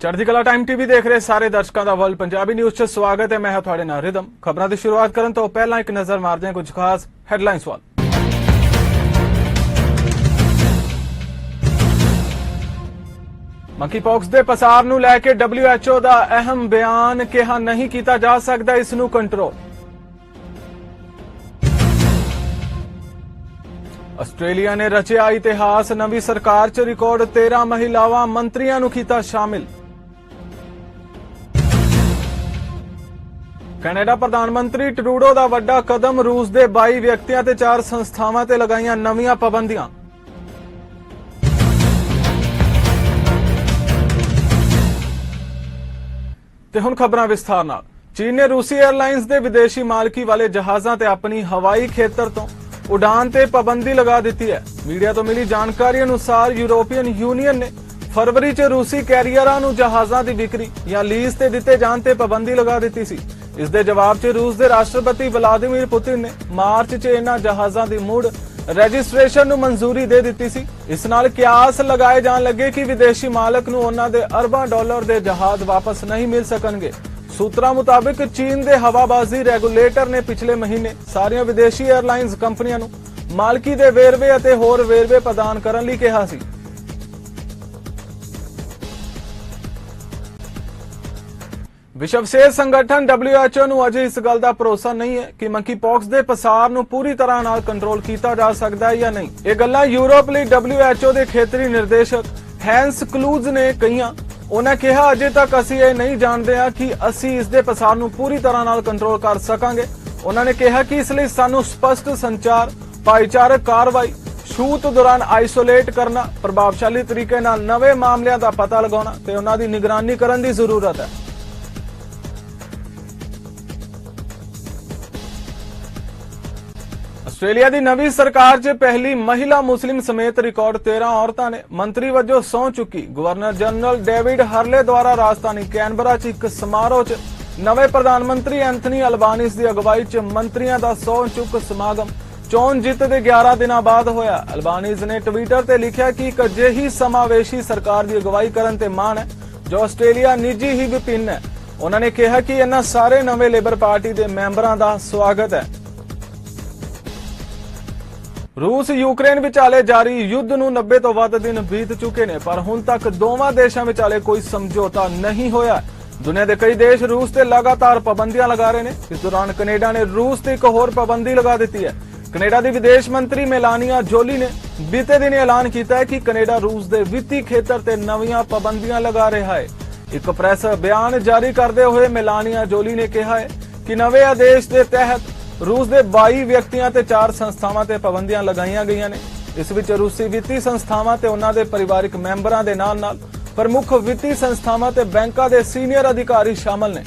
ਚੜ੍ਹਦੀ ਕਲਾ time TV ਦੇਖ ਰਹੇ ਸਾਰੇ ਦਰਸ਼ਕਾਂ ਦਾ ਵਰਲਡ ਪੰਜਾਬੀ ਨਿਊਜ਼ 'ਚ ਸਵਾਗਤ ਹੈ। ਮੈਂ ਹਾਂ ਤੁਹਾਡੇ ਨਾਲ ਰਿਦਮ। ਖਬਰਾਂ ਦੀ ਸ਼ੁਰੂਆਤ ਕਰਨ ਤੋਂ ਪਹਿਲਾਂ ਇੱਕ ਨਜ਼ਰ ਮਾਰਦੇ ਹਾਂ ਕੁਝ ਖਾਸ ਹੈਡਲਾਈਨਸ ਵੱਲ। ਮੰਕੀਪੌਕਸ ਦੇ ਪਸਾਰ ਨੂੰ ਲੈ ਕੇ WHO ਦਾ ਅਹਿਮ ਬਿਆਨ, ਕਿਹਾ ਨਹੀਂ ਕੀਤਾ ਜਾ ਸਕਦਾ ਇਸ ਨੂੰ ਕੰਟਰੋਲ। ਆਸਟ੍ਰੇਲੀਆ ਨੇ ਰਚਿਆ ਇਤਿਹਾਸ, ਨਵੀਂ ਸਰਕਾਰ 'ਚ ਰਿਕਾਰਡ 13 ਮਹਿਲਾਵਾਂ ਮੰਤਰੀਆਂ ਨੂੰ ਕੀਤਾ ਸ਼ਾਮਿਲ। ਕੈਨੇਡਾ ਪ੍ਰਧਾਨ ਮੰਤਰੀ ਟਰੂਡੋ ਦਾ ਵੱਡਾ ਕਦਮ, ਰੂਸ ਦੇ 22 ਵਿਅਕਤੀਆਂ ਤੇ 4 ਸੰਸਥਾਵਾਂ ਤੇ ਲਗਾਈਆਂ ਨਵੀਆਂ ਪਾਬੰਦੀਆਂ। ਤੇ ਹੁਣ ਖਬਰਾਂ ਵਿਸਥਾਰ ਨਾਲ। ਚੀਨ ਨੇ ਰੂਸੀ 에ਅਰਲਾਈਨਸ ਦੇ ਵਿਦੇਸ਼ੀ ਮਾਲਕੀ ਵਾਲੇ ਜਹਾਜ਼ਾਂ ਤੇ ਆਪਣੀ ਹਵਾਈ ਖੇਤਰ ਤੋਂ ਉਡਾਨ ਤੇ ਪਾਬੰਦੀ ਲਗਾ ਦਿੱਤੀ ਹੈ। ਮੀਡੀਆ ਤੋਂ ਮਿਲੀ ਜਾਣਕਾਰੀ ਅਨੁਸਾਰ ਯੂਰੋਪੀਅਨ ਯੂਨੀਅਨ ਨੇ ਫਰਵਰੀ 'ਚ ਰੂਸੀ ਕੈਰੀਅਰਾਂ ਨੂੰ ਜਹਾਜ਼ਾਂ ਦੀ ਵਿਕਰੀ ਜਾਂ ਲੀਜ਼ ਤੇ ਦਿੱਤੇ ਜਾਣ ਤੇ ਪਾਬੰਦੀ ਲਗਾ ਦਿੱਤੀ ਸੀ। ਇਸ ਦੇ ਜਵਾਬ 'ਚ ਰੂਸ ਦੇ ਰਾਸ਼ਟਰਪਤੀ ਵਲਾਦੀਮੀਰ ਪੁਤਿਨ ਨੇ ਮਾਰਚ 'ਚ ਇਹਨਾਂ ਜਹਾਜ਼ਾਂ ਦੀ ਮੁੜ ਰਜਿਸਟ੍ਰੇਸ਼ਨ ਨੂੰ ਮਨਜ਼ੂਰੀ ਦੇ ਦਿੱਤੀ ਸੀ। ਇਸ ਨਾਲ ਕਿਆਸ ਲਗਾਏ ਜਾਣ ਲੱਗੇ ਕਿ ਵਿਦੇਸ਼ੀ ਮਾਲਕ ਨੂੰ ਉਹਨਾਂ ਦੇ ਅਰਬਾਂ ਡਾਲਰ ਦੇ ਜਹਾਜ਼ ਵਾਪਸ ਨਹੀਂ ਮਿਲ ਸਕਣਗੇ। ਸੂਤਰਾਂ ਮੁਤਾਬਕ ਚੀਨ ਦੇ ਹਵਾਬਾਜ਼ੀ ਰੈਗੂਲੇਟਰ ਨੇ ਪਿਛਲੇ ਮਹੀਨੇ ਸਾਰੀਆਂ ਵਿਦੇਸ਼ੀ 에ਅਰਲਾਈਨਸ ਕੰਪਨੀਆਂ ਨੂੰ ਮਾਲਕੀ ਦੇ ਵੇਰਵੇ ਅਤੇ ਹੋਰ ਵੇਰਵੇ ਪ੍ਰਦਾਨ ਕਰਨ ਲਈ ਕਿਹਾ ਸੀ। ਵਿਸ਼ਵ ਸਿਹਤ ਸੰਗਠਨ WHO ਨੂੰ ਅਜੇ ਇਸ ਗੱਲ ਦਾ ਭਰੋਸਾ ਨਹੀਂ ਹੈ ਕਿ ਮੰਕੀਪੌਕਸ ਦੇ ਪਸਾਰ ਨੂੰ ਪੂਰੀ ਤਰ੍ਹਾਂ ਨਾਲ ਕੰਟਰੋਲ ਕੀਤਾ ਜਾ ਸਕਦਾ ਹੈ ਜਾਂ ਨਹੀਂ। ਇਹ ਗੱਲਾਂ ਯੂਰਪ ਲਈ WHO ਦੇ ਖੇਤਰੀ ਨਿਰਦੇਸ਼ਕ ਹੈਂਸ ਕਲੂਜ਼ ਨੇ ਕਹੀਆਂ। ਉਹਨਾਂ ਕਿਹਾ, ਅਜੇ ਤੱਕ ਅਸੀਂ ਇਹ ਨਹੀਂ ਜਾਣਦੇ ਹਾਂ ਕਿ ਅਸੀਂ ਇਸ ਦੇ ਪਸਾਰ ਨੂੰ ਪੂਰੀ ਤਰ੍ਹਾਂ ਨਾਲ ਕੰਟਰੋਲ ਕਰ ਸਕਾਂਗੇ। ਉਹਨਾਂ ਨੇ ਕਿਹਾ ਕਿ ਇਸ ਲਈ ਸਾਨੂੰ ਸਪਸ਼ਟ ਸੰਚਾਰ, ਭਾਈਚਾਰਕ ਕਾਰਵਾਈ, ਛੂਤ ਦੌਰਾਨ ਆਈਸੋਲੇਟ ਕਰਨਾ, ਪ੍ਰਭਾਵਸ਼ਾਲੀ ਤਰੀਕੇ ਨਾਲ ਨਵੇਂ ਮਾਮਲਿਆਂ ਦਾ ਪਤਾ ਲਗਾਉਣਾ ਤੇ ਉਹਨਾਂ ਦੀ ਨਿਗਰਾਨੀ ਕਰਨ ਦੀ ਜ਼ਰੂਰਤ ਹੈ। ਆਸਟ੍ਰੇਲੀਆ ਦੀ ਨਵੀਂ ਸਰਕਾਰ 'ਚ ਪਹਿਲੀ ਮਹਿਲਾ ਮੁਸਲਿਮ ਸਮੇਤ ਰਿਕਾਰਡ 13 ਔਰਤਾਂ ਨੇ ਮੰਤਰੀ ਵਜੋਂ ਸਹੁੰ ਚੁੱਕੀ। ਗਵਰਨਰ ਜਨਰਲ ਡੇਵਿਡ ਹਰਲੇ ਦੁਆਰਾ ਰਾਜਧਾਨੀ ਕੈਨਬਰਾ 'ਚ ਇੱਕ ਸਮਾਰੋਹ 'ਚ ਨਵੇਂ ਪ੍ਰਧਾਨ ਮੰਤਰੀ ਐਂਥਨੀ ਅਲਬਾਨੀਜ਼ ਦੀ ਅਗਵਾਈ 'ਚ ਮੰਤਰੀਆਂ ਦਾ ਸਹੁੰ ਚੁੱਕ ਸਮਾਗਮ ਚੋਣ ਜਿੱਤ ਦੇ 11 ਦਿਨਾਂ ਬਾਅਦ ਹੋਇਆ। ਅਲਬਾਨੀਜ਼ ਨੇ ਟਵਿੱਟਰ ਤੇ ਲਿਖਿਆ ਕਿ ਇੱਕ ਅਜਿਹੀ ਸਮਾਵੇਸ਼ੀ ਸਰਕਾਰ ਦੀ ਅਗਵਾਈ ਕਰਨ ਤੇ ਮਾਣ ਹੈ ਜੋ ਆਸਟ੍ਰੇਲੀਆ ਨਿੱਜੀ ਹੀ ਵਿਭਿੰਨ ਹੈ। ਉਹਨਾਂ ਨੇ ਕਿਹਾ ਕਿ ਇਹਨਾਂ ਸਾਰੇ ਨਵੇਂ ਲੇਬਰ ਪਾਰਟੀ ਦੇ ਮੈਂਬਰਾਂ ਦਾ ਸਵਾਗਤ ਹੈ। ਰੂਸ ਯੂਕਰੇਨ ਵਿਚਾਲੇ ਜਾਰੀ ਯੁੱਧ ਨੂੰ 90 ਤੋਂ ਵੱਧ ਦਿਨ ਬੀਤ ਚੁੱਕੇ ਨੇ, ਪਰ ਹੁਣ ਤੱਕ ਦੋਵਾਂ ਦੇਸ਼ਾਂ ਵਿਚਾਲੇ ਕੋਈ ਸਮਝੌਤਾ ਨਹੀਂ ਹੋਇਆ। ਦੁਨੀਆ ਦੇ ਕਈ ਦੇਸ਼ ਰੂਸ ਤੇ ਲਗਾਤਾਰ ਪਾਬੰਦੀਆਂ ਲਗਾ ਰਹੇ ਨੇ। ਇਸ ਦੌਰਾਨ ਕੈਨੇਡਾ ਨੇ ਰੂਸ ਤੇ ਇੱਕ ਹੋਰ ਪਾਬੰਦੀ ਲਗਾ ਦਿੱਤੀ ਹੈ। ਕੈਨੇਡਾ ਦੀ ਵਿਦੇਸ਼ ਮੰਤਰੀ ਮੇਲਾਨੀਆ ਜੋਲੀ ਨੇ ਬੀਤੇ ਦਿਨ ਐਲਾਨ ਕੀਤਾ ਹੈ ਕਿ ਕੈਨੇਡਾ ਰੂਸ ਦੇ ਵਿੱਤੀ ਖੇਤਰ ਤੇ ਨਵੀਆਂ ਪਾਬੰਦੀਆਂ ਲਗਾ ਰਿਹਾ ਹੈ। ਇੱਕ ਪ੍ਰੈਸ ਬਿਆਨ ਜਾਰੀ ਕਰਦੇ ਹੋਏ ਮੇਲਾਨੀਆ ਜੋਲੀ ਨੇ ਕਿਹਾ ਹੈ ਕਿ ਨਵੇਂ ਆਦੇਸ਼ ਦੇ ਤਹਿਤ ਰੂਸ ਦੇ 22 ਵਿਅਕਤੀਆਂ ਤੇ 4 ਸੰਸਥਾਵਾਂ ਤੇ ਪਾਬੰਦੀਆਂ ਲਗਾਈਆਂ ਗਈਆਂ ਨੇ। ਇਸ ਵਿੱਚ ਰੂਸੀ ਵਿੱਤੀ ਸੰਸਥਾਵਾਂ ਤੇ ਉਹਨਾਂ ਦੇ ਪਰਿਵਾਰਕ ਮੈਂਬਰਾਂ ਦੇ ਨਾਲ-ਨਾਲ ਪ੍ਰਮੁੱਖ ਵਿੱਤੀ ਸੰਸਥਾਵਾਂ ਤੇ ਬੈਂਕਾਂ ਦੇ ਸੀਨੀਅਰ ਅਧਿਕਾਰੀ ਸ਼ਾਮਲ ਨੇ।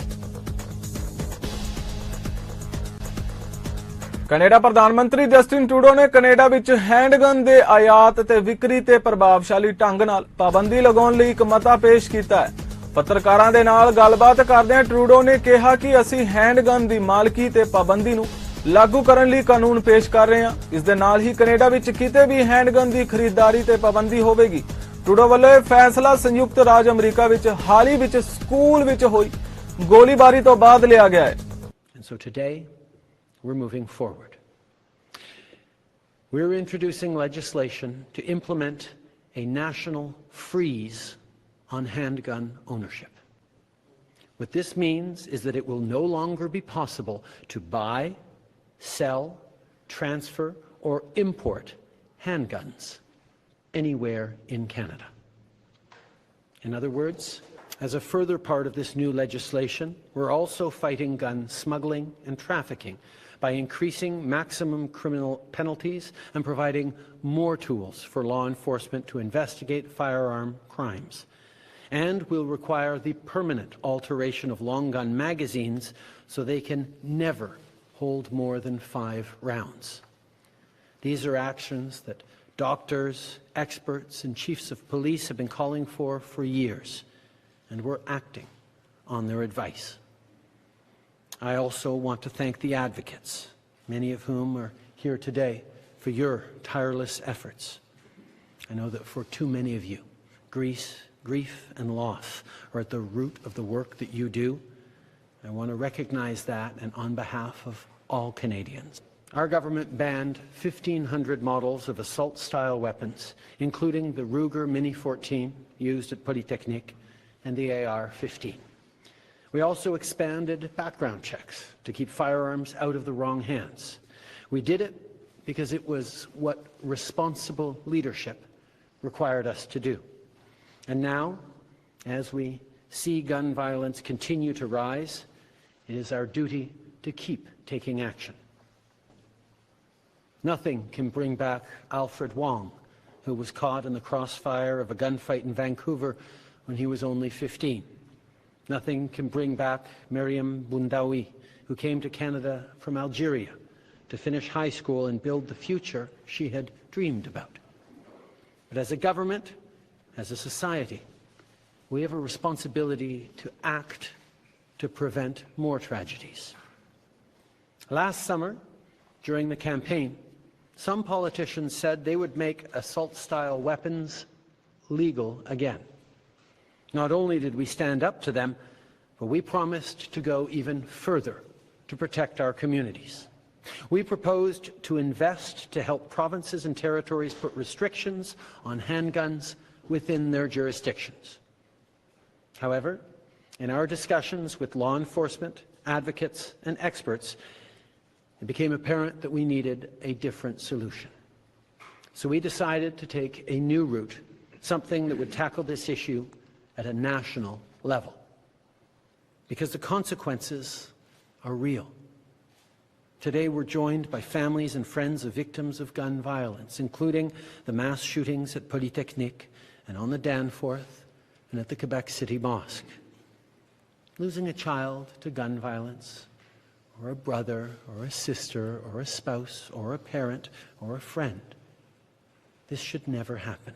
ਕੈਨੇਡਾ ਪ੍ਰਧਾਨ ਮੰਤਰੀ ਜਸਟਿਨ ਟਰੂਡੋ ਨੇ ਕੈਨੇਡਾ ਵਿੱਚ ਹੈਂਡਗਨ ਦੇ ਆਯਾਤ ਤੇ ਵਿਕਰੀ ਤੇ ਪ੍ਰਭਾਵਸ਼ਾਲੀ ਢੰਗ ਨਾਲ ਪਾਬੰਦੀ ਲਗਾਉਣ ਲਈ ਇੱਕ ਮਤਾ ਪੇਸ਼ ਕੀਤਾ ਹੈ। ਪੱਤਰਕਾਰਾਂ ਦੇ ਨਾਲ ਗੱਲਬਾਤ ਕਰਦਿਆਂ ਟਰੂਡੋ ਨੇ ਕਿਹਾ ਕਿ ਅਸੀਂ ਹੈਂਡਗਨ ਦੀ ਮਾਲਕੀ ਤੇ ਪਾਬੰਦੀ ਨੂੰ ਲਾਗੂ ਕਰਨ ਲਈ ਕਾਨੂੰਨ ਪੇਸ਼ ਕਰ ਰਹੇ ਹਾਂ। ਇਸ ਦੇ ਨਾਲ ਹੀ ਕੈਨੇਡਾ ਵਿੱਚ ਕਿਤੇ ਵੀ ਹੈਂਡਗਨ ਦੀ ਖਰੀਦਦਾਰੀ ਤੇ ਪਾਬੰਦੀ ਹੋਵੇਗੀ। ਟਰੂਡੋ ਵੱਲੋਂ ਇਹ ਫੈਸਲਾ ਸੰਯੁਕਤ ਰਾਜ ਅਮਰੀਕਾ ਵਿੱਚ ਹਾਲ ਹੀ ਵਿੱਚ ਸਕੂਲ ਵਿੱਚ ਹੋਈ ਗੋਲੀਬਾਰੀ ਤੋਂ ਬਾਅਦ ਲਿਆ ਗਿਆ ਹੈ। So today we're moving forward. We're introducing legislation to implement a national freeze on handgun ownership. What this means is that it will no longer be possible to buy, sell, transfer, or import handguns anywhere in Canada. In other words, as a further part of this new legislation, we're also fighting gun smuggling and trafficking by increasing maximum criminal penalties and providing more tools for law enforcement to investigate firearm crimes. And will require the permanent alteration of long gun magazines so they can never hold more than 5 rounds. These are actions that doctors, experts, and chiefs of police have been calling for years, and we're acting on their advice. I also want to thank the advocates, many of whom are here today, for your tireless efforts. I know that for too many of you, Greece, grief and loss are at the root of the work that you do. I want to recognize that, and on behalf of all Canadians. Our government banned 1,500 models of assault-style weapons, including the Ruger Mini-14 used at Polytechnique and the AR-15. We also expanded background checks to keep firearms out of the wrong hands. We did it because it was what responsible leadership required us to do. And now, as we see gun violence continue to rise, it is our duty to keep taking action. Nothing can bring back Alfred Wong, who was caught in the crossfire of a gunfight in Vancouver when he was only 15. Nothing can bring back Miriam Boundaoui, who came to Canada from Algeria to finish high school and build the future she had dreamed about. But as a government, as a society, we have a responsibility to act to prevent more tragedies. Last summer, during the campaign, some politicians said they would make assault-style weapons legal again. Not only did we stand up to them, but we promised to go even further to protect our communities. We proposed to invest to help provinces and territories put restrictions on handguns within their jurisdictions. However, in our discussions with law enforcement, advocates, and experts, it became apparent that we needed a different solution. So we decided to take a new route, something that would tackle this issue at a national level. Because the consequences are real. Today we're joined by families and friends of victims of gun violence, including the mass shootings at Polytechnique and on the Danforth and at the Quebec City Mosque. Losing a child to gun violence, or a brother, or a sister, or a spouse, or a parent, or a friend. This should never happen.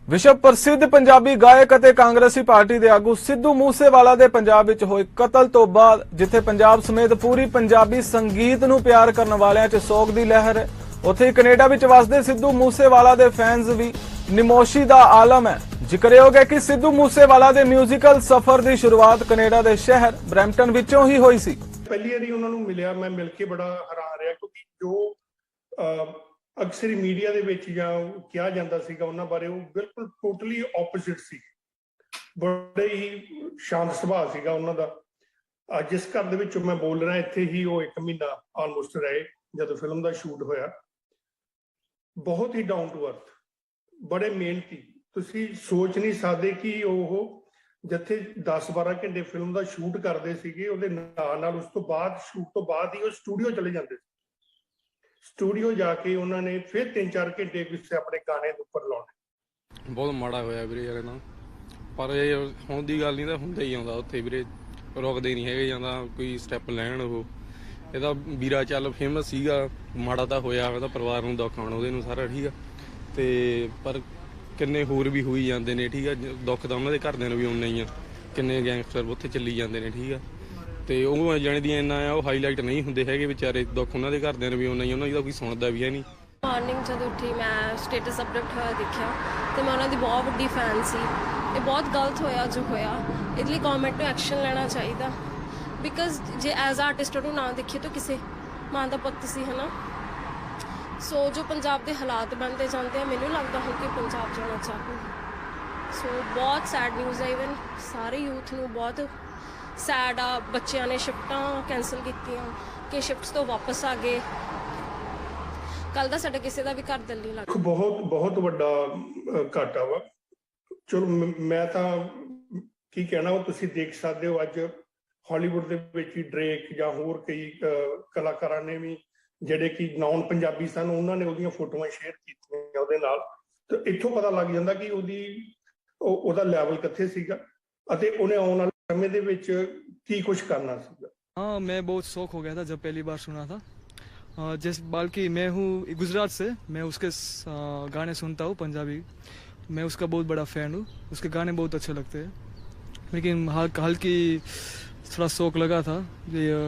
ਵਿਸ਼ਵ ਪ੍ਰਸਿੱਧ ਪੰਜਾਬੀ ਗਾਇਕ ਅਤੇ ਕਾਂਗਰਸੀ party ਦੇ ਆਗੂ ਸਿੱਧੂ ਮੂਸੇਵਾਲਾ ਦੇ ਪੰਜਾਬ ਵਿੱਚ ਹੋਏ ਕਤਲ ਤੋਂ ਬਾਅਦ ਜਿੱਥੇ ਪੰਜਾਬ ਸਮੇਤ ਪੂਰੀ ਪੰਜਾਬੀ ਸੰਗੀਤ ਨੂੰ ਪਿਆਰ ਕਰਨ ਵਾਲਿਆਂ 'ਚ ਸੋਗ ਦੀ ਲਹਿਰ ਹੈ, ਉੱਥੇ ਕੈਨੇਡਾ ਵਿੱਚ ਵਸਦੇ ਸਿੱਧੂ ਮੂਸੇਵਾਲਾ ਦੇ ਫੈਨਸ ਵੀ ਨਿਮੋਸ਼ੀ ਦਾ ਆਲਮ ਹੈ। ਜ਼ਿਕਰਯੋਗ ਹੈ ਕਿ ਸਿੱਧੂ ਮੂਸੇਵਾਲਾ ਦੇ ਮਿਊਜ਼ੀਕਲ ਸਫ਼ਰ ਦੀ ਸ਼ੁਰੂਆਤ ਕੈਨੇਡਾ ਦੇ ਸ਼ਹਿਰ ਬਰੈਂਪਟਨ ਵਿੱਚੋਂ ਹੀ ਹੋਈ ਸੀ। ਪਹਿਲੀ ਵਾਰੀ ਉਹਨਾਂ ਨੂੰ ਮਿਲਿਆ, ਮੈਂ ਮਿਲ ਕੇ ਬੜਾ ਹੈਰਾਨ ਰਿਹਾ ਕਿਉਂਕਿ ਜੋ ਅਕਸਰ ਮੀਡੀਆ ਦੇ ਵਿੱਚ ਜਾਂ ਕਿਹਾ ਜਾਂਦਾ ਸੀਗਾ ਉਹਨਾਂ ਬਾਰੇ ਉਹ ਬਿਲਕੁਲ ਟੋਟਲੀ ਆਪੋਜ਼ਿਟ ਸੀ। ਬੜੇ ਹੀ ਸ਼ਾਂਤ ਸੁਭਾਅ ਸੀਗਾ ਉਹਨਾਂ ਦਾ। ਜਿਸ ਘਰ ਦੇ ਵਿੱਚੋਂ ਮੈਂ ਬੋਲ ਰਿਹਾ ਇੱਥੇ ਹੀ ਉਹ 1 ਮਹੀਨਾ ਆਲਮੋਸਟ ਰਹੇ ਜਦੋਂ ਫਿਲਮ ਦਾ ਸ਼ੂਟ ਹੋਇਆ। ਬਹੁਤ ਹੀ ਡਾਊਨ ਟੂ ਅਰਥ, ਬੜੇ ਮਿਹਨਤੀ। ਤੁਸੀਂ ਸੋਚ ਨਹੀਂ ਸਕਦੇ ਕਿ ਉਹ ਜਿੱਥੇ 10-12 ਘੰਟੇ ਫਿਲਮ ਦਾ ਸ਼ੂਟ ਕਰਦੇ ਸੀਗੇ ਉਹਦੇ ਨਾਲ ਉਸ ਤੋਂ ਬਾਅਦ ਸ਼ੂਟ ਤੋਂ ਬਾਅਦ ਹੀ ਉਹ ਸਟੂਡੀਓ ਚਲੇ ਜਾਂਦੇ ਸੀ। ਸਟੂਡੀਓ ਜਾ ਕੇ ਉਹਨਾਂ ਨੇ ਫਿਰ 3-4 ਘੰਟੇ ਕਿਸੇ ਆਪਣੇ ਗਾਣੇ ਦੇ ਉੱਪਰ ਲਾਉਣੇ। ਬਹੁਤ ਮਾੜਾ ਹੋਇਆ ਵੀਰੇ ਯਾਰ ਨਾ, ਪਰ ਇਹ ਹੁਣ ਦੀ ਗੱਲ ਨਹੀਂ ਤਾਂ ਹੁੰਦਾ ਹੀ ਆਉਂਦਾ ਉੱਥੇ ਵੀਰੇ, ਰੁਕਦੇ ਨਹੀਂ ਹੈਗੇ ਜਾਂਦਾ ਕੋਈ ਸਟੈਪ ਲੈਣ। ਉਹ ਇਹਦਾ ਵੀਰਾ ਚੱਲ ਫੇਮਸ ਸੀਗਾ, ਮਾੜਾ ਤਾਂ ਹੋਇਆ ਉਹਦਾ ਪਰਿਵਾਰ ਨੂੰ ਦੁੱਖ ਆਉਣਾ ਉਹਦੇ ਨੂੰ ਸਾਰਾ ਠੀਕ ਆ, ਤੇ ਪਰ ਕਿੰਨੇ ਹੋਰ ਵੀ ਹੋਈ ਜਾਂਦੇ ਨੇ ਠੀਕ ਆ। ਦੁੱਖ ਤਾਂ ਉਹਨਾਂ ਦੇ ਘਰਦਿਆਂ ਨੂੰ ਵੀ ਉਨਾ ਹੀ ਆ, ਕਿੰਨੇ ਗੈਂਗਸਟਰ ਉੱਥੇ ਚੱਲੀ ਜਾਂਦੇ ਨੇ ਠੀਕ ਆ, ਤੇ ਉਹ ਜਾਣੇ ਦੀਆਂ ਇੰਨਾ ਆ ਉਹ ਹਾਈਲਾਈਟ ਨਹੀਂ ਹੁੰਦੇ ਹੈਗੇ ਵਿਚਾਰੇ। ਦੁੱਖ ਉਹਨਾਂ ਦੇ ਘਰਦਿਆਂ ਨੂੰ ਵੀ ਉਨਾ ਹੀ, ਉਹਨਾਂ ਦਾ ਕੋਈ ਸੁਣਦਾ ਵੀ ਹੈ ਨਹੀਂ। ਮਾਰਨਿੰਗ ਜਦੋਂ ਉੱਠੀ ਮੈਂ ਸਟੇਟਸ ਅਪਡੇਟ ਹੋਇਆ ਦੇਖਿਆ ਤੇ ਮੈਂ ਉਹਨਾਂ ਦੀ ਬਹੁਤ ਵੱਡੀ ਫੈਨ ਸੀ। ਇਹ ਬਹੁਤ ਗਲਤ ਹੋਇਆ ਜੋ ਹੋਇਆ, ਇਹਦੇ ਲਈ ਗਵਰਨਮੈਂਟ ਨੂੰ ਐਕਸ਼ਨ ਲੈਣਾ ਚਾਹੀਦਾ। ਬਿਕਾਜ਼ ਜੇ ਐਜ਼ ਆਰਟਿਸਟ ਨੂੰ ਨਾ ਦੇਖੀਏ ਤਾਂ ਕਿਸੇ ਮਾਂ ਦਾ ਪੁੱਤ ਸੀ, ਹੈ ਨਾ। ਸੋ ਜੋ ਪੰਜਾਬ ਦੇ ਹਾਲਾਤ ਬਣਦੇ ਜਾਂਦੇ ਆ, ਮੈਨੂੰ ਲੱਗਦਾ ਹੋ ਕਿ ਪੰਜਾਬ ਜਾਣਾ ਚਾਹੂੰ। ਸੋ ਬਹੁਤ ਸੈਡ ਨਿਊਜ਼ ਹੈ, ਇਵਨ ਸਾਰੇ ਯੂਥ ਨੂੰ ਬਹੁਤ ਸੈਡ ਆ। ਬੱਚਿਆਂ ਨੇ ਸ਼ਿਫਟਾਂ ਕੈਂਸਲ ਕੀਤੀਆਂ ਕਿ ਸ਼ਿਫਟਸ ਤੋਂ ਵਾਪਸ ਆ ਗਏ। ਕੱਲ ਦਾ ਸਾਡਾ ਕਿਸੇ ਦਾ ਵੀ ਘਰ ਦਿਲ ਨਹੀਂ ਲੱਗਦਾ। ਬਹੁਤ ਵੱਡਾ ਘਾਟਾ ਵਾ। ਚਲੋ ਮੈਂ ਤਾਂ ਕੀ ਕਹਿਣਾ, ਉਹ ਤੁਸੀਂ ਦੇਖ ਸਕਦੇ ਹੋ ਅੱਜ ਹਾਲੀਵੁੱਡ ਦੇ ਵਿੱਚ ਹੀ ਡਰੇਕ ਜਾਂ ਹੋਰ ਕਈ ਕਲਾਕਾਰਾਂ ਨੇ ਵੀ ਜਿਹੜੇ ਕਿ ਨਾਨ ਪੰਜਾਬੀ ਸਨ, ਉਹਨਾਂ ਨੇ ਉਹਦੀਆਂ ਫੋਟੋਆਂ ਸ਼ੇਅਰ ਕੀਤੀਆਂ ਉਹਦੇ ਨਾਲ। ਤੇ ਇੱਥੋਂ ਪਤਾ ਲੱਗ ਜਾਂਦਾ ਕਿ ਉਹਦਾ ਲੈਵਲ ਕਿੱਥੇ ਸੀਗਾ ਅਤੇ ਉਹਨੇ ਆਉਣ ਵਾਲੇ समय ਦੇ ਵਿੱਚ ਕੀ ਕੁਝ ਕਰਨਾ ਸੀਗਾ। हाँ, मैं बहुत शौक हो गया था जब पहली बार सुना था। जैसे बल्कि मैं हूँ गुजरात से, मैं उसके गाने सुनता हूँ पंजाबी, मैं उसका बहुत बड़ा फ़ैन हूँ, उसके गाने बहुत अच्छे लगते हैं। लेकिन हल्की थोड़ा शौक लगा था, ये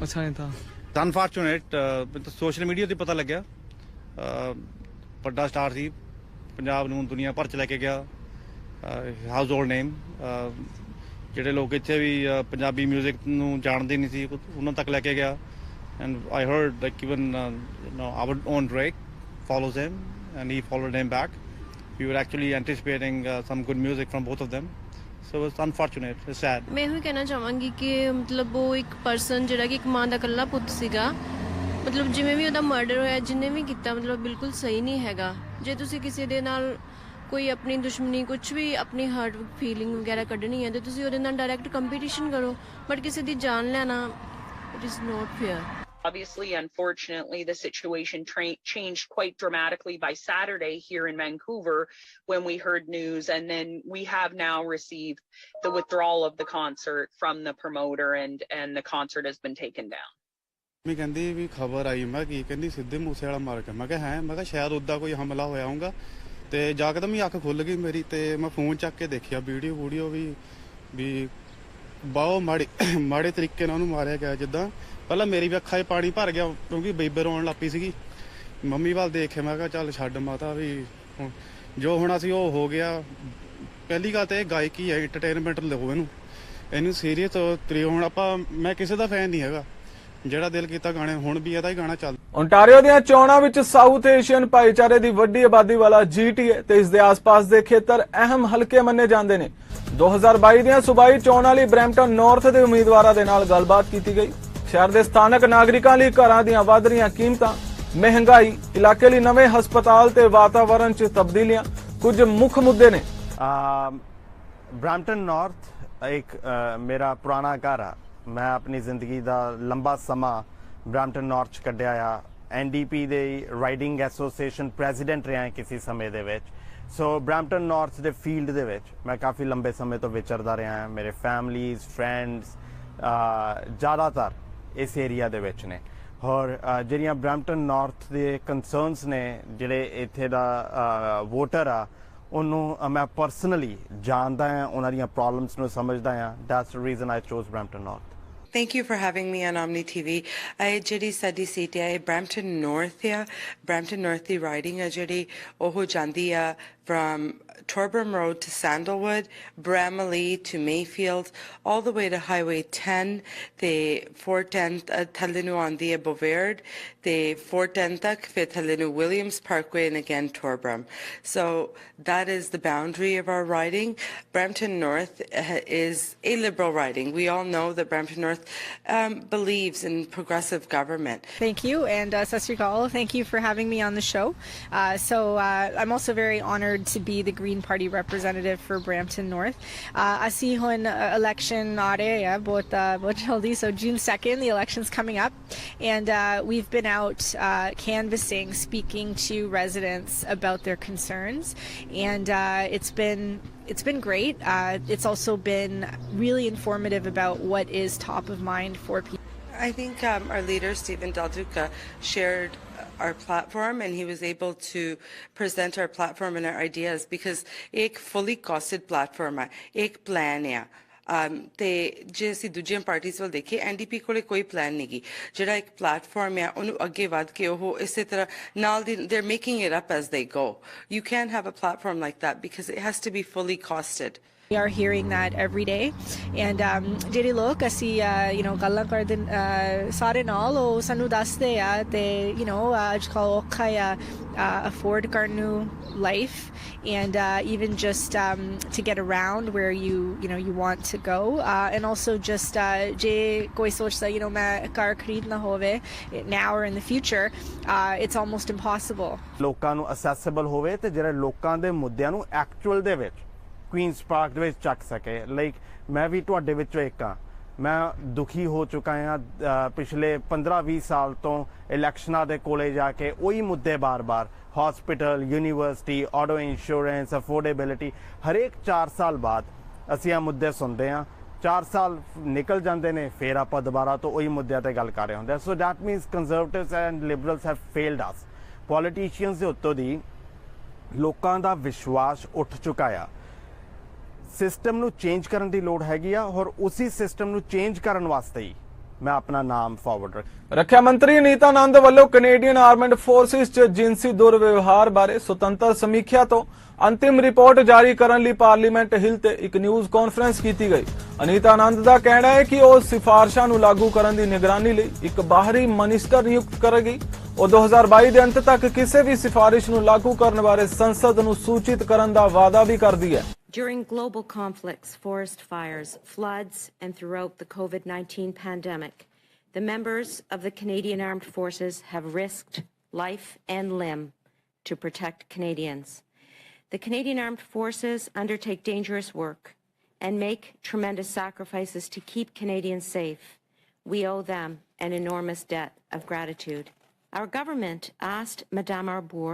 अच्छा नहीं था। अनफॉर्चुनेट सोशल मीडिया ਤੇ ਪਤਾ ਲੱਗਿਆ ਵੱਡਾ ਸਟਾਰ ਸੀ ਪੰਜਾਬ ਨੂੰ ਦੁਨੀਆ ਭਰ 'ਚ ਲੈ ਕੇ ਗਿਆ, ਹਾਊਸ ਹੋਲਡ ਨੇਮ। ਜਿਹੜੇ ਲੋਕ ਇੱਥੇ ਵੀ ਪੰਜਾਬੀ ਮਿਊਜ਼ਿਕ ਨੂੰ ਜਾਣਦੇ ਨਹੀਂ ਸੀ ਉਹਨਾਂ ਤੱਕ ਲੈ ਕੇ ਗਿਆ। And I heard like even hour on Drake follows him and he followed him back. We were actually anticipating some good music from both of them. So it's unfortunate, it's sad. ਮੈਂ ਇਹੋ ਕਹਿਣਾ ਚਾਹਾਂਗੀ ਕਿ ਮਤਲਬ ਉਹ ਇੱਕ person ਜਿਹੜਾ ਕਿ ਇੱਕ ਮਾਂ ਦਾ ਇਕੱਲਾ ਪੁੱਤ ਸੀਗਾ, ਮਤਲਬ ਜਿਵੇਂ ਵੀ ਉਹਦਾ ਮਰਡਰ ਹੋਇਆ, ਜਿਹਨੇ ਵੀ ਕੀਤਾ, ਮਤਲਬ ਬਿਲਕੁਲ ਸਹੀ ਨਹੀਂ ਹੈਗਾ। ਜੇ ਤੁਸੀਂ ਕਿਸੇ ਦੇ ਨਾਲ ਕੋਈ ਆਪਣੀ ਦੁਸ਼ਮਣੀ, ਕੁਝ ਵੀ ਆਪਣੀ ਹਰਟ ਫੀਲਿੰਗ ਵਗੈਰਾ ਕੱਢਣੀ ਹੈ, ਤੇ ਤੁਸੀਂ ਉਹਦੇ ਨਾਲ ਡਾਇਰੈਕਟ ਕੰਪੀਟੀਸ਼ਨ ਕਰੋ, ਬਟ ਕਿਸੇ ਦੀ ਜਾਨ ਲੈਣਾ, it is not fair. Obviously, unfortunately, the situation changed quite dramatically by Saturday here in Vancouver when we heard news, and then we have now received the withdrawal of the concert from the promoter, and the concert has been taken down. ਮੈਂ ਕਹਿੰਦੀ ਵੀ ਖਬਰ ਆਈ, ਮੈਂ ਕੀ ਕਹਿੰਦੀ ਸਿੱਧੇ ਮੂਸੇ ਵਾਲਾ ਮਾਰ ਕੇ। ਮੈਂ ਕਿਹਾ ਹੈ, ਮੈਂ ਕਿਹਾ ਸ਼ਾਇਦ ਉੱਦਾਂ ਕੋਈ ਹਮਲਾ ਹੋਇਆ ਹੋਊਗਾ। ਤੇ ਜਕਦਮ ਹੀ ਅੱਖ ਖੁੱਲ ਗਈ ਮੇਰੀ, ਤੇ ਮੈਂ ਫੋਨ ਚੱਕ ਕੇ ਦੇਖਿਆ ਵੀਡੀਓ ਵੀ ਬਹੁਤ ਮਾੜੇ ਤਰੀਕੇ ਨਾਲ ਉਹਨੂੰ ਮਾਰਿਆ ਗਿਆ। ਜਿੱਦਾਂ ਪਹਿਲਾਂ ਮੇਰੀ ਵੀ ਅੱਖਾਂ 'ਚ ਪਾਣੀ ਭਰ ਗਿਆ ਕਿਉਂਕਿ ਬੇਬੇ ਰੋਣ ਲੱਗ ਪਈ ਸੀਗੀ। ਮੰਮੀ ਵੱਲ ਦੇਖੇ, ਮੈਂ ਕਿਹਾ ਚੱਲ ਛੱਡ ਮਾਤਾ, ਵੀ ਹੁਣ ਜੋ ਹੋਣਾ ਸੀ ਉਹ ਹੋ ਗਿਆ। ਪਹਿਲੀ ਗੱਲ ਤਾਂ ਇਹ ਗਾਇਕੀ ਹੈ, ਇੰਟਰਟੇਨਮੈਂਟ ਲਓ ਇਹਨੂੰ ਸੀਰੀਅਸ ਤਰੀਓ। ਹੁਣ ਮੈਂ ਕਿਸੇ ਦਾ ਫੈਨ ਨਹੀਂ ਹੈਗਾ, ਜਿਹੜਾ ਦਿਲ ਕੀਤਾ ਗਾਣੇ, ਹੁਣ ਵੀ ਇਹਦਾ ਹੀ ਗਾਣਾ ਚੱਲ। ਓਨਟਾਰੀਓ ਦੀਆਂ ਚੋਣਾਂ ਵਿੱਚ ਸਾਊਥ ਏਸ਼ੀਅਨ ਭਾਈਚਾਰੇ ਦੀ ਵੱਡੀ ਆਬਾਦੀ ਵਾਲਾ GTA ਤੇ ਇਸ ਦੇ ਆਸ-ਪਾਸ ਦੇ ਖੇਤਰ ਅਹਿਮ ਹਲਕੇ ਮੰਨੇ ਜਾਂਦੇ ਨੇ। 2022 ਦੀਆਂ ਸੂਬਾਈ ਚੋਣਾਂ ਲਈ ਬਰੈਂਪਟਨ ਨਾਰਥ ਦੇ ਉਮੀਦਵਾਰਾਂ ਦੇ ਨਾਲ ਗੱਲਬਾਤ ਕੀਤੀ ਗਈ। ਸ਼ਹਿਰ ਦੇ ਸਥਾਨਕ ਨਾਗਰਿਕਾਂ ਲਈ ਘਰਾਂ ਦੀਆਂ ਵੱਧ ਰਹੀਆਂ ਕੀਮਤਾਂ, ਮਹਿੰਗਾਈ, ਇਲਾਕੇ ਲਈ ਨਵੇਂ ਹਸਪਤਾਲ ਤੇ ਵਾਤਾਵਰਣ 'ਚ ਤਬਦੀਲੀਆਂ ਕੁਝ ਮੁੱਖ ਮੁੱਦੇ ਨੇ। ਬਰੈਂਪਟਨ ਨਾਰਥ ਇੱਕ ਮੇਰਾ ਪੁਰਾਣਾ ਘਰ ਆ। ਮੈਂ ਆਪਣੀ ਜ਼ਿੰਦਗੀ ਦਾ ਲੰਬਾ ਸਮਾਂ ਬਰੈਂਪਟਨ ਨਾਰਥ 'ਚ ਕੱਢਿਆ ਆ। NDP ਦੇ ਰਾਈਡਿੰਗ ਐਸੋਸੀਏਸ਼ਨ ਪ੍ਰੈਜ਼ੀਡੈਂਟ ਰਿਹਾ ਕਿਸੇ ਸਮੇਂ ਦੇ ਵਿੱਚ। ਸੋ ਬਰੈਂਪਟਨ ਨਾਰਥ ਦੇ ਫੀਲਡ ਦੇ ਵਿੱਚ ਮੈਂ ਕਾਫੀ ਲੰਬੇ ਸਮੇਂ ਤੋਂ ਵਿਚਰਦਾ ਰਿਹਾ ਹਾਂ। ਮੇਰੇ ਫੈਮਲੀਜ਼, ਫਰੈਂਡਸ ਜ਼ਿਆਦਾਤਰ ਇਸ ਏਰੀਆ ਦੇ ਵਿੱਚ ਨੇ। ਔਰ ਜਿਹੜੀਆਂ ਬਰੈਂਪਟਨ ਨਾਰਥ ਦੇ ਕੰਸਰਨਸ ਨੇ, ਜਿਹੜੇ ਇੱਥੇ ਦਾ ਵੋਟਰ ਆ, ਉਹਨੂੰ ਮੈਂ ਪਰਸਨਲੀ ਜਾਣਦਾ ਹਾਂ, ਉਹਨਾਂ ਦੀਆਂ ਪ੍ਰੋਬਲਮਸ ਨੂੰ ਸਮਝਦਾ ਹਾਂ। That's the reason I ਚੋਜ਼ Brampton north. Thank you for having me on Omni TV. ਜਿਹੜੀ ਸਾਡੀ ਸੀਟ ਹੈ Brampton North ਆ। Brampton North ਦੀ ਰਾਈਡਿੰਗ ਆ ਜਿਹੜੀ ਉਹ ਜਾਂਦੀ ਆ from Torbram Road to Sandalwood, Bramalea to Mayfield, all the way to Highway 10, ਤੇ 410 ਥੱਲੇ ਨੂੰ ਆਉਂਦੀ ਹੈ Bovaird, ਤੇ 410 ਤੱਕ, ਫਿਰ ਥੱਲੇ ਨੂੰ Williams Parkway, and again Torbram. So that is the boundary of our riding. Brampton North is a liberal riding. We all know that Brampton North believes in progressive government. Thank you, and Sat Sri Akal. Thank you for having me on the show. I'm also very honored to be the Green Party representative for Brampton North. Asi hun election aa rahe hai bahut jaldi, so June 2nd the election's coming up, and we've been out canvassing, speaking to residents about their concerns, and it's been great. It's also been really informative about what is top of mind for people. I think our leader Stephen Del Duca shared our platform, and he was able to present our platform and our ideas, because एक fully costed platform है, एक plan है। ਤੇ ਜੇ ਅਸੀਂ ਦੂਜੀਆਂ ਪਾਰਟੀਆਂ ਵੱਲ ਦੇਖੀਏ, NDP ਕੋਲੇ ਕੋਈ ਪਲਾਨ ਨਹੀਂ ਗੀ। ਜਿਹੜਾ ਇੱਕ ਪਲੇਟਫਾਰਮ ਆ, ਉਹਨੂੰ ਅੱਗੇ ਵੱਧ ਕੇ ਉਹ ਇਸੇ ਤਰ੍ਹਾਂ ਨਾਲ ਦੀ they're making it up as they go. You can't have a platform like that because it has to be fully costed. We are hearing that every day, and ਜਿਹੜੇ ਲੋਕ ਅਸੀਂ ਗੱਲਾਂ ਕਰਦੇ ਸਾਰੇ ਨਾਲ, ਉਹ ਸਾਨੂੰ ਦੱਸਦੇ ਆ, ਤੇ ਅੱਜ ਕੱਲ੍ਹ ਔਖਾ ਆ afford ਕਰਨ ਨੂੰ life, and even just to get around where you want to go, and also just ਜੇ ਕੋਈ ਸੋਚਦਾ ਮੈਂ ਕਾਰ ਖਰੀਦਣਾ ਹੋਵੇ now or in the future, it's almost impossible. ਲੋਕਾਂ ਨੂੰ ਅਸੈਸਿਬਲ ਹੋਵੇ, ਤੇ ਜਿਹੜੇ ਲੋਕਾਂ ਦੇ ਮੁੱਦਿਆਂ ਨੂੰ ਐਕਚੁਅਲ ਦੇ ਵਿੱਚ ਕੁਈਨਸ ਪਾਰਕ ਦੇ ਵਿੱਚ ਚੱਕ ਸਕੇ। ਲਾਈਕ ਮੈਂ ਵੀ ਤੁਹਾਡੇ ਵਿੱਚੋਂ ਇੱਕ ਹਾਂ। ਮੈਂ ਦੁਖੀ ਹੋ ਚੁੱਕਾ ਹਾਂ ਪਿਛਲੇ 15-20 ਸਾਲ ਤੋਂ ਇਲੈਕਸ਼ਨਾਂ ਦੇ ਕੋਲੇ ਜਾ ਕੇ ਉਹੀ ਮੁੱਦੇ ਬਾਰ-ਬਾਰ, hospital, university, auto insurance, affordability. ਹਰੇਕ 4 ਸਾਲ ਬਾਅਦ ਅਸੀਂ ਇਹ ਮੁੱਦੇ ਸੁਣਦੇ ਹਾਂ। 4 ਸਾਲ ਨਿਕਲ ਜਾਂਦੇ ਨੇ, ਫਿਰ ਆਪਾਂ ਦੁਬਾਰਾ ਤੋਂ ਉਹੀ ਮੁੱਦਿਆਂ ਤੇ ਗੱਲ ਕਰ ਰਹੇ ਹੁੰਦੇ। So that means Conservatives and liberals have failed us. Politicians ਦੇ ਉੱਤੋਂ ਦੀ ਲੋਕਾਂ ਦਾ ਵਿਸ਼ਵਾਸ ਉੱਠ ਚੁੱਕਾ ਆ। ਸਿਸਟਮ ਨੂੰ ਚੇਂਜ ਕਰਨ ਦੀ ਲੋੜ ਹੈਗੀ ਆ, ਔਰ ਉਸੇ ਸਿਸਟਮ ਨੂੰ ਚੇਂਜ ਕਰਨ ਵਾਸਤੇ ਹੀ मैं अपना नाम फॉरवर्ड ਰੱਖਿਆ ਮੰਤਰੀ ਨੀਤਾ ਆਨੰਦ ਵੱਲੋਂ ਕੈਨੇਡੀਅਨ ਆਰਮਡ ਫੋਰਸਿਸ 'ਚ ਜਿਨਸੀ ਦੁਰਵਿਵਹਾਰ ਬਾਰੇ ਸੁਤੰਤਰ ਸਮੀਖਿਆ ਤੋਂ ਅੰਤਿਮ ਰਿਪੋਰਟ ਜਾਰੀ ਕਰਨ ਲਈ ਪਾਰਲੀਮੈਂਟ ਹਿੱਲ ਤੇ ਇੱਕ ਨਿਊਜ਼ ਕਾਨਫਰੰਸ ਕੀਤੀ ਗਈ। ਅਨੀਤਾ ਆਨੰਦ ਦਾ ਕਹਿਣਾ ਹੈ ਕਿ ਉਹ ਸਿਫਾਰਸ਼ਾਂ ਨੂੰ ਲਾਗੂ ਕਰਨ ਦੀ ਨਿਗਰਾਨੀ ਲਈ ਇੱਕ ਬਾਹਰੀ ਮਨਿਸਟਰ ਨਿਯੁਕਤ ਕਰੇਗੀ। ਉਹ 2022 ਦੇ ਅੰਤ ਤੱਕ ਕਿਸੇ ਵੀ ਸਿਫਾਰਿਸ਼ ਨੂੰ ਲਾਗੂ ਕਰਨ ਬਾਰੇ ਸੰਸਦ ਨੂੰ ਸੂਚਿਤ ਕਰਨ ਦਾ ਵਾਅਦਾ ਵੀ ਕਰਦੀ ਹੈ। During global conflicts, forest fires, floods, and throughout the COVID-19 pandemic, the members of the Canadian Armed Forces have risked life and limb to protect Canadians. The Canadian Armed Forces undertake dangerous work and make tremendous sacrifices to keep Canadians safe. We owe them an enormous debt of gratitude. Our government asked Madame Arbour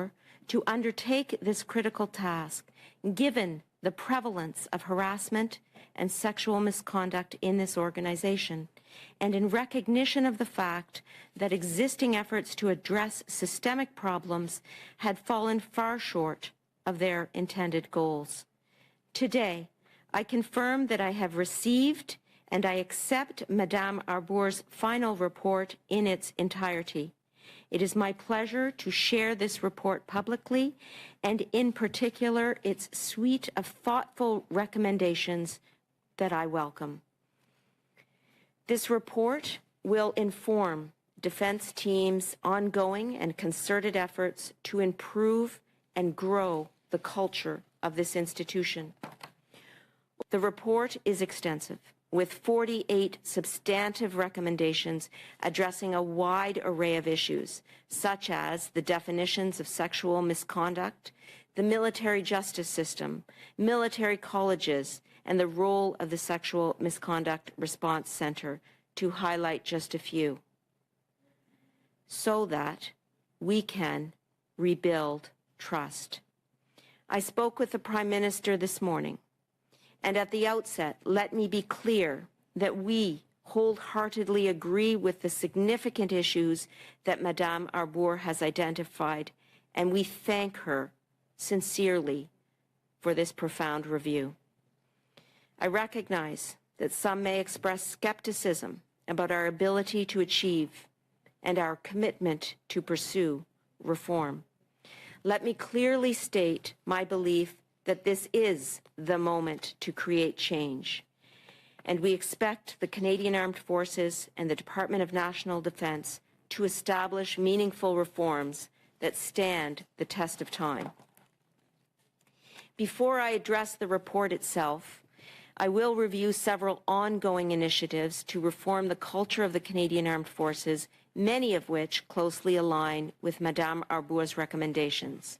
to undertake this critical task, given the prevalence of harassment and sexual misconduct in this organization, and in recognition of the fact that existing efforts to address systemic problems had fallen far short of their intended goals. Today, I confirm that I have received and I accept Madame Arbour's final report in its entirety. It is my pleasure to share this report publicly, and in particular its suite of thoughtful recommendations that I welcome. This report will inform defense teams' ongoing and concerted efforts to improve and grow the culture of this institution. The report is extensive, with 48 substantive recommendations addressing a wide array of issues, such as the definitions of sexual misconduct, the military justice system, military colleges, and the role of the Sexual Misconduct Response Center, to highlight just a few, so that we can rebuild trust. I spoke with the Prime Minister this morning. And at the outset, let me be clear that we wholeheartedly agree with the significant issues that Madame Arbour has identified, and we thank her sincerely for this profound review. I recognize that some may express skepticism about our ability to achieve and our commitment to pursue reform. Let me clearly state my belief that this is the moment to create change. And we expect the Canadian Armed Forces and the Department of National Defence to establish meaningful reforms that stand the test of time. Before I address the report itself, I will review several ongoing initiatives to reform the culture of the Canadian Armed Forces, many of which closely align with Madame Arbour's recommendations.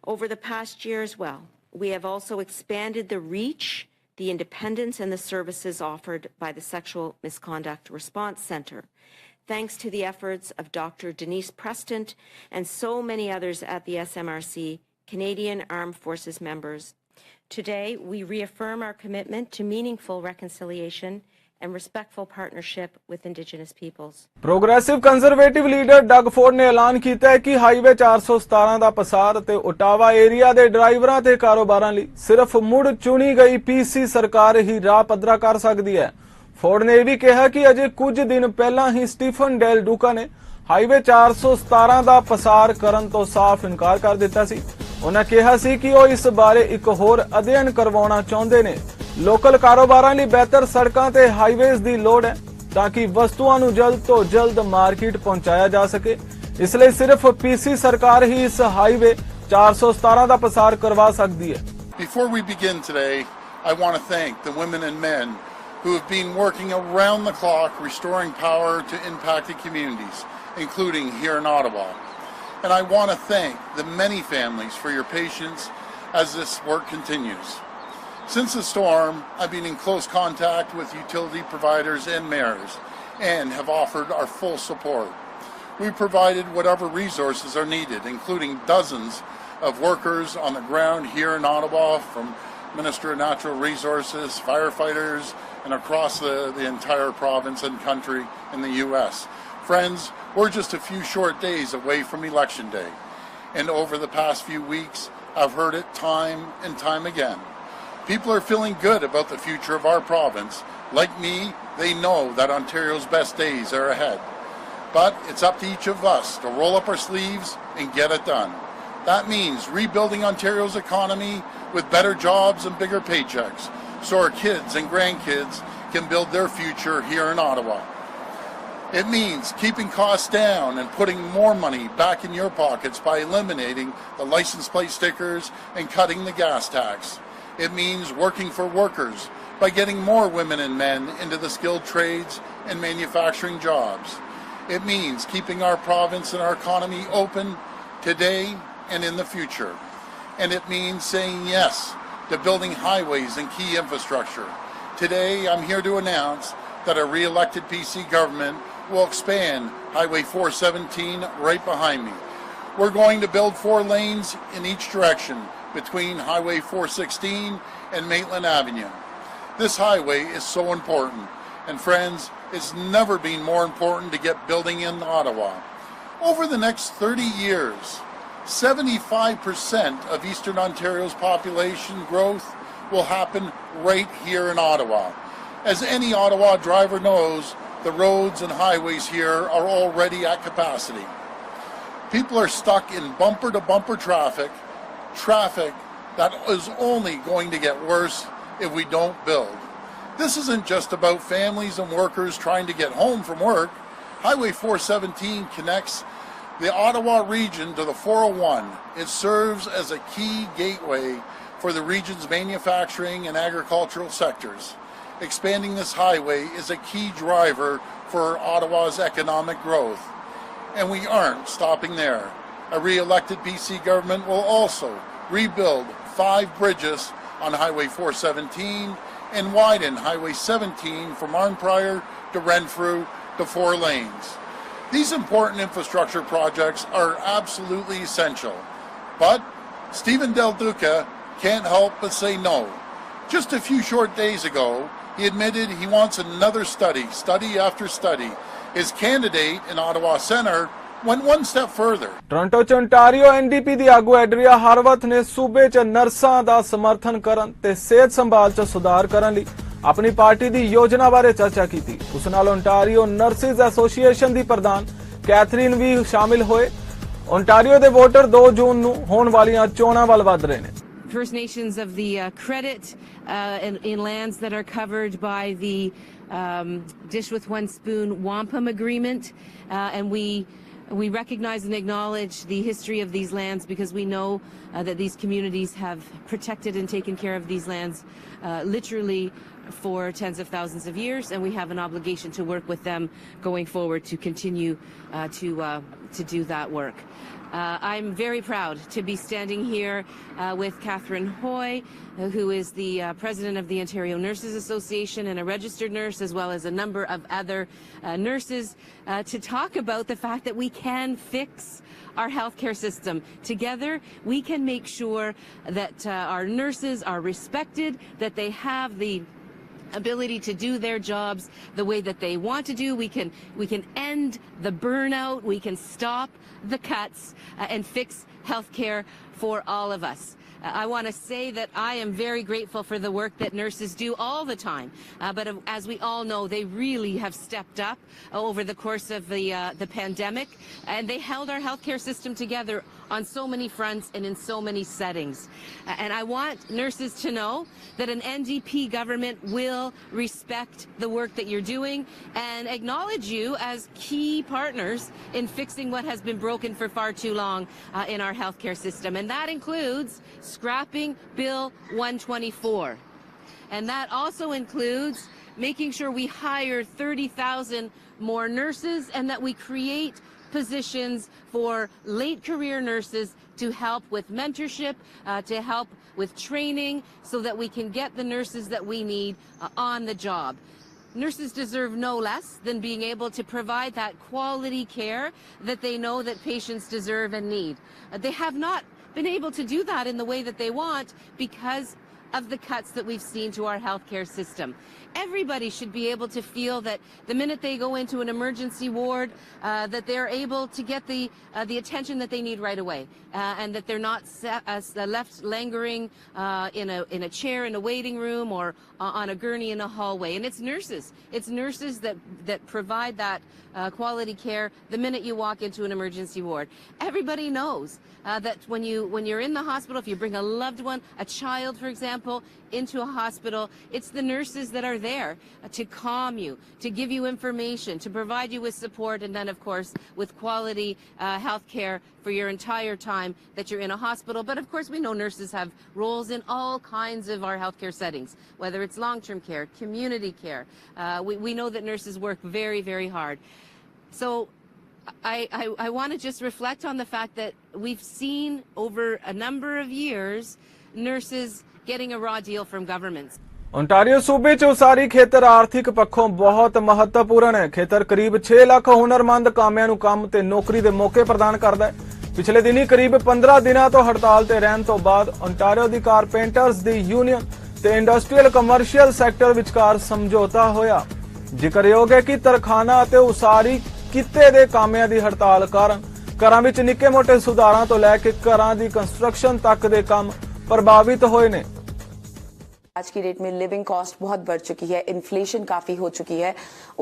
Over the past year as well, we have also expanded the reach, the independence, and the services offered by the Sexual Misconduct Response Center, thanks to the efforts of Dr. Denise Preston and so many others at the SMRC, Canadian Armed Forces members. Today, we reaffirm our commitment to meaningful reconciliation and respectful partnership with Indigenous peoples. Progressive conservative leader Doug Ford ਨੇ ਐਲਾਨ ਕੀਤਾ ਹੈ ਕਿ highway 417 ਦਾ ਪਸਾਰ ਤੇ Ottawa area ਦੇ ਡਰਾਈਵਰਾਂ ਤੇ ਕਾਰੋਬਾਰਾਂ ਲਈ ਸਿਰਫ ਮੁੜ ਚੁਣੀ ਗਈ ਪੀਸੀ ਸਰਕਾਰ ਹੀ ਰਾਹ ਪੱਧਰਾ ਕਰ ਸਕਦੀ ਹੈ। ਫੋਰਡ ਨੇ ਇਹ ਵੀ ਕਿਹਾ ਕਿ ਅਜੇ ਕੁਝ ਦਿਨ ਪਹਿਲਾਂ ਹੀ ਸਟੀਫਨ ਡੈਲ ਡੂਕਾ ਨੇ ਹਾਈਵੇ 417 ਦਾ ਪਸਾਰ ਕਰਨ ਤੋਂ ਸਾਫ਼ ਇਨਕਾਰ ਕਰ ਦਿੱਤਾ ਸੀ। ਉਹਨਾਂ ਕਿਹਾ ਸੀ ਕਿ ਉਹ ਇਸ ਬਾਰੇ ਇੱਕ ਹੋਰ ਅਧਿਐਨ ਕਰਵਾਉਣਾ ਚਾਹੁੰਦੇ ਨੇ। ਲੋਕਲ ਕਾਰੋਬਾਰਾਂ ਲਈ ਬਿਹਤਰ ਸੜਕਾਂ ਤੇ ਹਾਈਵੇਜ਼ ਦੀ ਲੋੜ ਹੈ ਤਾਂ ਕਿ ਵਸਤੂਆਂ ਨੂੰ ਜਲਦ ਤੋਂ ਜਲਦ ਮਾਰਕੀਟ ਪਹੁੰਚਾਇਆ ਜਾ ਸਕੇ। ਇਸ ਲਈ ਸਿਰਫ ਪੀਸੀ ਸਰਕਾਰ ਹੀ ਇਸ ਹਾਈਵੇ 417 ਦਾ ਪਸਾਰ ਕਰਵਾ ਸਕਦੀ ਹੈ। Before we begin today, I want to thank the women and men who have been working around the clock restoring power to impacted communities, including here in Ottawa. And I want to thank the many families for your patience as this work continues. Since the storm, I've been in close contact with utility providers and mayors and have offered our full support. We've provided whatever resources are needed, including dozens of workers on the ground here in Ottawa, from Minister of Natural Resources, firefighters, and across the entire province and country in the U.S. Friends, we're just a few short days away from Election Day, and over the past few weeks, I've heard it time and time again. People are feeling good about the future of our province Like me, they know that Ontario's best days are ahead. But it's up to each of us to roll up our sleeves and get it done. That means rebuilding Ontario's economy with better jobs and bigger paychecks, so our kids and grandkids can build their future here in Ottawa. It means keeping costs down and putting more money back in your pockets by eliminating the license plate stickers and cutting the gas tax. It means working for workers by getting more women and men into the skilled trades and manufacturing jobs. It means keeping our province and our economy open today and in the future. And it means saying yes to building highways and key infrastructure. Today, I'm here to announce that a re-elected PC government will expand Highway 417 right behind me. We're going to build 4 lanes in each direction between Highway 416 and Maitland Avenue. This highway is so important, and friends, it's never been more important to get building in Ottawa. Over the next 30 years, 75% of Eastern Ontario's population growth will happen right here in Ottawa. As any Ottawa driver knows, the roads and highways here are already at capacity. People are stuck in bumper-to-bumper traffic that is only going to get worse if we don't build. This isn't just about families and workers trying to get home from work. Highway 417 connects the Ottawa region to the 401. It serves as a key gateway for the region's manufacturing and agricultural sectors. Expanding this highway is a key driver for Ottawa's economic growth. And we aren't stopping there. A re-elected BC government will also rebuild 5 bridges on Highway 417 and widen Highway 17 from Arnprior to Renfrew to 4 lanes. These important infrastructure projects are absolutely essential. But Stephen Del Duca can't help but say no. Just a few short days ago, he admitted he wants another study after study. His candidate in Ottawa Centre went one step further. Toronto ਚ Ontario NDP ਦੀ ਆਗੂ ਐਡਰੀਆ ਹਾਰਵਥ ਨੇ ਸੂਬੇ ਚ ਨਰਸਾਂ ਦਾ ਸਮਰਥਨ ਕਰਨ ਤੇ ਸਿਹਤ ਸੰਭਾਲ ਚ ਸੁਧਾਰ ਕਰਨ ਲਈ ਆਪਣੀ ਪਾਰਟੀ ਦੀ ਯੋਜਨਾ ਬਾਰੇ ਚਰਚਾ ਕੀਤੀ। ਉਸ ਨਾਲ ਓਨਟਾਰੀਓ ਨਰਸਿਸ ਐਸੋਸੀਏਸ਼ਨ ਦੀ ਪ੍ਰਧਾਨ ਕੈਥਰੀਨ ਵੀ ਸ਼ਾਮਿਲ ਹੋਏ। ਓਨਟਾਰੀਓ ਦੇ ਵੋਟਰ 2 ਜੂਨ ਨੂੰ ਹੋਣ ਵਾਲੀਆਂ ਚੋਣਾਂ ਵੱਲ ਵਧ ਰਹੇ ਨੇ। First Nations of the credit in lands that are covered by the Dish with One Spoon Wampum Agreement, and we recognize and acknowledge the history of these lands because we know that these communities have protected and taken care of these lands literally for tens of thousands of years, and we have an obligation to work with them going forward to continue to do that work. I'm very proud to be standing here with Catherine Hoy, who is the president of the Ontario Nurses Association and a registered nurse, as well as a number of other nurses, to talk about the fact that we can fix our healthcare system. Together, we can make sure that our nurses are respected, that they have the ability to do their jobs the way that they want to do. We can end the burnout, we can stop the cuts and fix healthcare for all of us. I want to say that I am very grateful for the work that nurses do all the time. But as we all know, they really have stepped up over the course of the pandemic, and they held our healthcare system together on so many fronts and in so many settings. And I want nurses to know that an NDP government will respect the work that you're doing and acknowledge you as key partners in fixing what has been broken for far too long in our healthcare system. And that includes scrapping Bill 124. And that also includes making sure we hire 30,000 more nurses and that we create positions for late career nurses to help with mentorship, to help with training, so that we can get the nurses that we need on the job. Nurses deserve no less than being able to provide that quality care that they know that patients deserve and need. They have not been able to do that in the way that they want because of the cuts that we've seen to our healthcare system. Everybody should be able to feel that the minute they go into an emergency ward, that they're able to get the attention that they need right away, and that they're not left lingering in a chair in a waiting room or on a gurney in a hallway. And it's nurses that provide that quality care the minute you walk into an emergency ward. Everybody knows that when you're in the hospital, if you bring a loved one, a child, for example, into a hospital, it's the nurses that are there to calm you, to give you information, to provide you with support, and then, of course, with quality health care for your entire time that you're in a hospital. But, of course, we know nurses have roles in all kinds of our healthcare settings, whether it's long-term care, community care. We know that nurses work very, very hard. So I want to just reflect on the fact that we've seen over a number of years nurses getting a raw deal from governments. Ontario सूबे च उसारी खेतर आर्थिक पक्षों बहुत महत्वपूर्ण है। खेतर करीब 6 लाख हुनरमंद कामिਆਂ ਨੂੰ ਕੰਮ ਤੇ ਨੌਕਰੀ ਦੇ ਮੌਕੇ ਪ੍ਰਦਾਨ ਕਰਦਾ ਹੈ। ਪਿਛਲੇ ਦਿਨੀ ਕਰੀਬ 15 ਦਿਨਾਂ ਤੋਂ ਹੜਤਾਲ ਤੇ ਰਹਿਣ ਤੋਂ ਬਾਅਦ ओंटारियो ਦੀ ਕਾਰਪੈਂਟਰਸ ਦੀ ਯੂਨੀਅਨ ਤੇ ਇੰਡਸਟਰੀਅਲ ਕਮਰਸ਼ੀਅਲ ਸੈਕਟਰ ਵਿਚਕਾਰ ਸਮਝੌਤਾ ਹੋਇਆ। ਜ਼ਿਕਰਯੋਗ ਹੈ ਕਿ ਤਰਖਾਨਾ ਅਤੇ ਉਸਾਰੀ ਕਿੱਤੇ ਦੇ ਕਾਮਿਆਂ ਦੀ ਹੜਤਾਲ ਕਾਰਨ ਘਰਾਂ ਵਿੱਚ ਨਿੱਕੇ ਮੋਟੇ ਸੁਧਾਰਾਂ ਤੋਂ ਲੈ ਕੇ ਘਰਾਂ ਦੀ ਕੰਸਟਰਕਸ਼ਨ ਤੱਕ ਦੇ ਕੰਮ प्रभावित हुए ने। आज की डेट में लिविंग कॉस्ट बहुत बढ़ चुकी है, इन्फ्लेशन काफी हो चुकी है।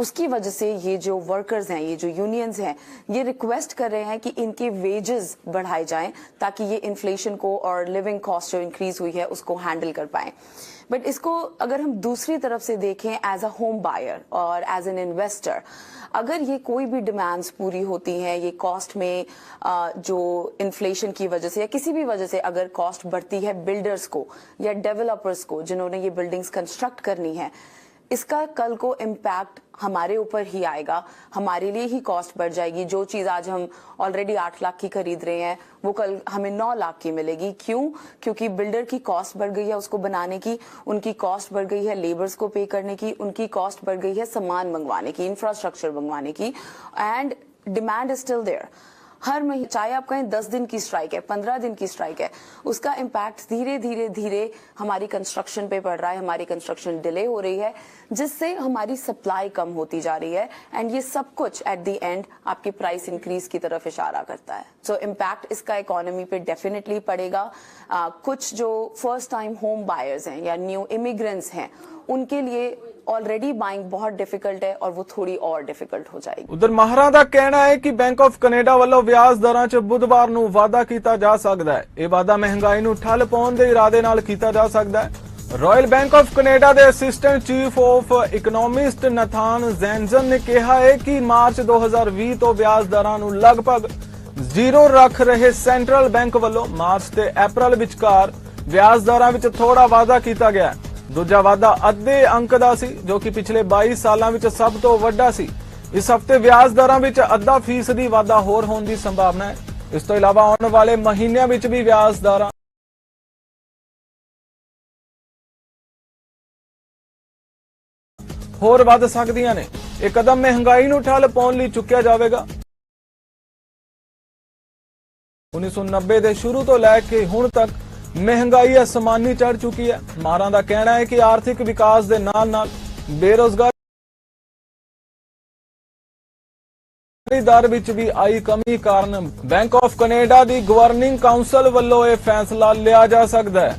उसकी वजह से ये जो वर्कर्स हैं, ये जो यूनियंस हैं, ये रिक्वेस्ट कर रहे हैं कि इनके वेजेस बढ़ाए जाएं ताकि ये इन्फ्लेशन को और लिविंग कॉस्ट जो इंक्रीज हुई है उसको हैंडल कर पाएं। बट इसको अगर हम दूसरी तरफ से देखें एज अ होम बायर और एज एन इन्वेस्टर, अगर ये कोई भी डिमांड्स पूरी होती हैं, ये कॉस्ट में जो इन्फ्लेशन की वजह से या किसी भी वजह से अगर कॉस्ट बढ़ती है बिल्डर्स को या डेवलपर्स को जिन्होंने ये बिल्डिंग्स कंस्ट्रक्ट करनी है, इसका कल को इम्पैक्ट हमारे ऊपर ही आएगा, हमारे लिए ही कॉस्ट बढ़ जाएगी। जो चीज आज हम ऑलरेडी 8 लाख की खरीद रहे हैं वो कल हमें 9 लाख की मिलेगी। क्यों? क्योंकि बिल्डर की कॉस्ट बढ़ गई है उसको बनाने की, उनकी कॉस्ट बढ़ गई है लेबर्स को पे करने की, उनकी कॉस्ट बढ़ गई है सामान मंगवाने की, इंफ्रास्ट्रक्चर मंगवाने की, and demand is still there. हर महीने चाहे आप कहें 10 दिन की स्ट्राइक है, 15 दिन की स्ट्राइक है, उसका इम्पैक्ट धीरे धीरे धीरे हमारी कंस्ट्रक्शन पे पड़ रहा है, हमारी कंस्ट्रक्शन डिले हो रही है जिससे हमारी सप्लाई कम होती जा रही है। एंड ये सब कुछ एट द एंड आपके प्राइस इंक्रीज की तरफ इशारा करता है। सो इम्पैक्ट इसका इकोनॉमी पे डेफिनेटली पड़ेगा। कुछ जो फर्स्ट टाइम होम बायर्स हैं या न्यू इमिग्रेंट्स हैं उनके लिए ऑलरेडी बाइंग बहुत डिफिकल्ट है और वो थोड़ी और डिफिकल्ट हो जाएगी। उधर माहरां दा कहना है कि बैंक ऑफ कनेडा ਵੱਲੋਂ ਵਿਆਜ ਦਰਾਂ 'ਚ ਬੁੱਧਵਾਰ ਨੂੰ ਵਾਅਦਾ ਕੀਤਾ ਜਾ ਸਕਦਾ ਹੈ। ਇਹ ਵਾਅਦਾ ਮਹਿੰਗਾਈ ਨੂੰ ਠੱਲ ਪਾਉਣ ਦੇ ਇਰਾਦੇ ਨਾਲ ਕੀਤਾ ਜਾ ਸਕਦਾ ਹੈ। ਰਾਇਲ ਬੈਂਕ ਆਫ ਕੈਨੇਡਾ ਦੇ ਅਸਿਸਟੈਂਟ ਚੀਫ ਆਫ ਇਕਨੋਮਿਸਟ ਨਥਾਨ ਜ਼ੈਨਜ਼ਨ ਨੇ ਕਿਹਾ ਹੈ ਕਿ ਮਾਰਚ 2020 ਤੋਂ ਵਿਆਜ ਦਰਾਂ ਨੂੰ ਲਗਭਗ ਜ਼ੀਰੋ ਰੱਖ ਰਹੇ ਸੈਂਟਰਲ ਬੈਂਕ ਵੱਲੋਂ ਮਾਰਚ ਤੇ ਅਪ੍ਰੈਲ ਵਿਚਕਾਰ ਵਿਆਜ ਦਰਾਂ ਵਿੱਚ ਥੋੜਾ ਵਾਅਦਾ ਕੀਤਾ ਗਿਆ ਹੈ। दूजा वादा अद्धे अंक दा सी जो कि पिछले 22 सालों में सब तो वड्डा सी। इस हफ्ते ब्याज दरां विच अद्धा फीसदी वाधा होर होने की संभावना है। इस तो इलावा आने वाले महीनों में भी ब्याज दरां होर वध सकदियां ने। एक कदम महंगाई नूं ठल पाउण लई चुक्या जावेगा। 1990 के शुरू तो लैके हुण तक महंगाई आसमानी चढ़ चुकी है। माहरां दा कहना है कि आर्थिक विकास दे नाल नाल बेरोजगारी दर विच भी आई कमी कारण bank of Canada the governing council वल्लों यह फैसला लिया जा सकता है।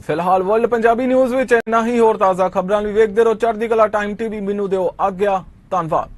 फिलहाल वर्ल्ड पंजाबी न्यूज़ विच इन्ना ही। होर ताज़ा खबरां लई वेखदे रहो चढ़दी कला टाइम टीवी। मैनूं दिओ आग्या। धन्नवाद।